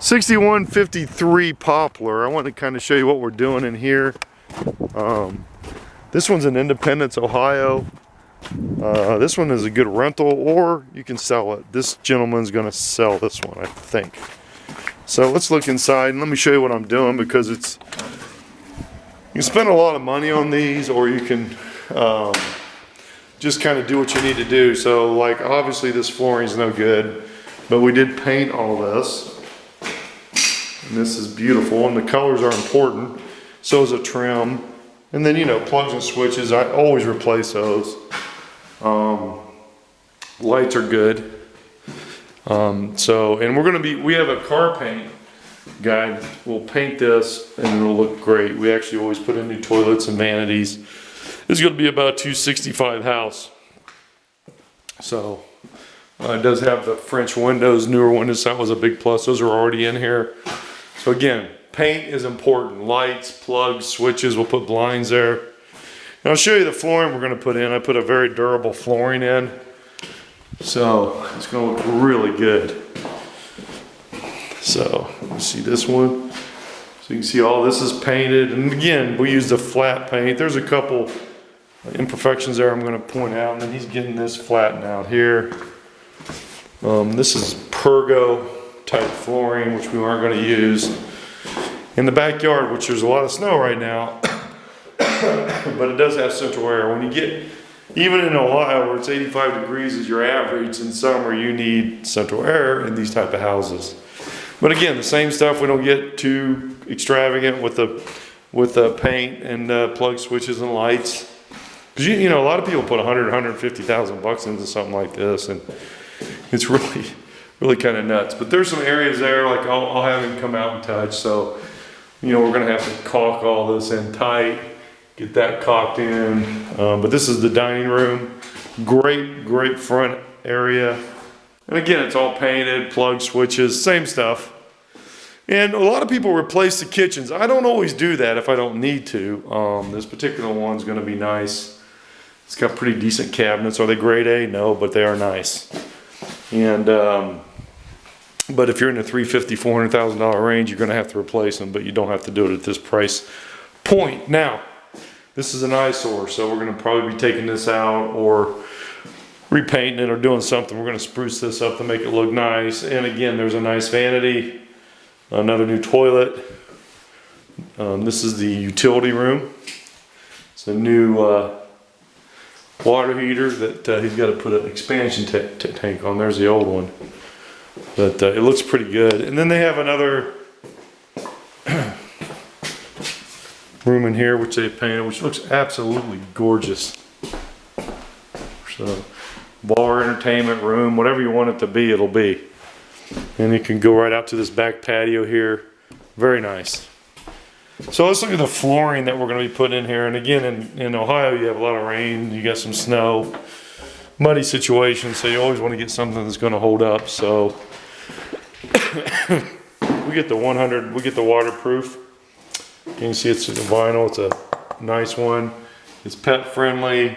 6153 Poplar. I want to kind of show you what we're doing in here. This one's in Independence, Ohio. This one is a good rental, or you can sell it. This gentleman's going to sell this one, I think. So let's look inside and let me show you what I'm doing, because you can spend a lot of money on these, or you can just kind of do what you need to do. So like, obviously this flooring is no good, but we did paint all this. And this is beautiful, and the colors are important. So is a trim. And then, you know, plugs and switches, I always replace those. Lights are good. And we have a car paint guy. We'll paint this and it'll look great. We actually always put in new toilets and vanities. This is going to be about $265 house. So it does have the French windows, newer windows. That was a big plus. Those are already in here. So again, paint is important. Lights, plugs, switches. We'll put blinds there. And I'll show you the flooring we're going to put in. I put a very durable flooring in. So it's going to look really good. So you see this one. So you can see all this is painted. And again, we used a flat paint. There's a couple imperfections there I'm going to point out. And then he's getting this flattened out here. This is Pergo type flooring, which we aren't going to use. In the backyard, which there's a lot of snow right now, but it does have central air. When you get, even in Ohio where it's 85 degrees is your average, in summer you need central air in these type of houses. But again, the same stuff. We don't get too extravagant with the paint and plug switches and lights. Because you know, a lot of people put 150,000 bucks into something like this, and it's really kind of nuts. But there's some areas there, like I'll have him come out and touch. So, you know, we're gonna have to caulk all this in tight, get that caulked in. But this is the dining room. Great front area. And again, it's all painted, plug switches, same stuff. And a lot of people replace the kitchens. I don't always do that if I don't need to. This particular one's gonna be nice. It's got pretty decent cabinets. Are they grade A? No, but they are nice. And but if you're in the $350,000, $400,000 range, you're going to have to replace them, but you don't have to do it at this price point. Now, this is an eyesore, so we're going to probably be taking this out or repainting it or doing something. We're going to spruce this up to make it look nice. And again, there's a nice vanity, another new toilet. This is the utility room. It's a new water heater that he's got to put an expansion tank on. There's the old one. But it looks pretty good. And then they have another room in here which they painted, which looks absolutely gorgeous. So bar, entertainment room, whatever you want it to be, it'll be. And you can go right out to this back patio here. Very nice. So let's look at the flooring that we're going to be putting in here. And again, in Ohio, you have a lot of rain, you got some snow, muddy situation, so you always want to get something that's going to hold up. So we get the waterproof. You can see it's the vinyl. It's a nice one. It's pet friendly,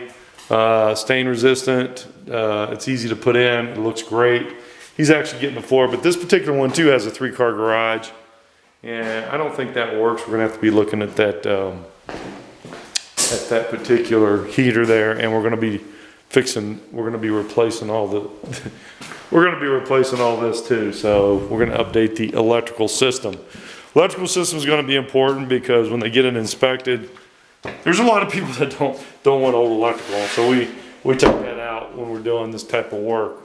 stain resistant. It's easy to put in. It looks great. He's actually getting the floor, but this particular one too has a 3-car garage. And I don't think that works. We're gonna have to be looking at that particular heater there, and we're gonna be replacing all this too. So we're gonna update the electrical system. Electrical system is gonna be important, because when they get it inspected, there's a lot of people that don't want old electrical. So we take that out when we're doing this type of work.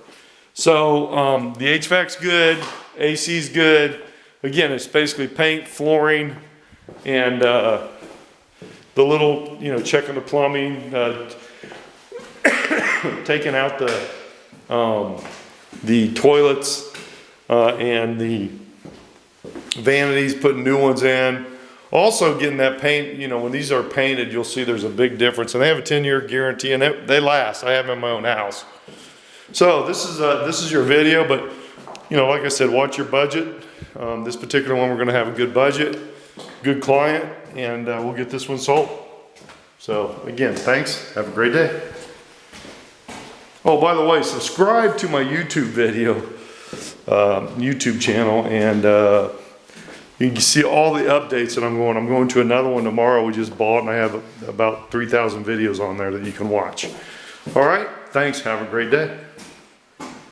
So the HVAC's good, AC's good. Again, it's basically paint, flooring, and the little, you know, checking the plumbing, taking out the toilets and the vanities, putting new ones in. Also getting that paint, you know, when these are painted, you'll see there's a big difference. And they have a 10-year guarantee, and they last. I have them in my own house. So this is your video, but, you know, like I said, watch your budget. This particular one, we're going to have a good budget, good client, and we'll get this one sold. So again, thanks. Have a great day. Oh, by the way, subscribe to my YouTube video. YouTube channel, and you can see all the updates that I'm going. I'm going to another one tomorrow we just bought, and I have about 3,000 videos on there that you can watch. All right, thanks. Have a great day.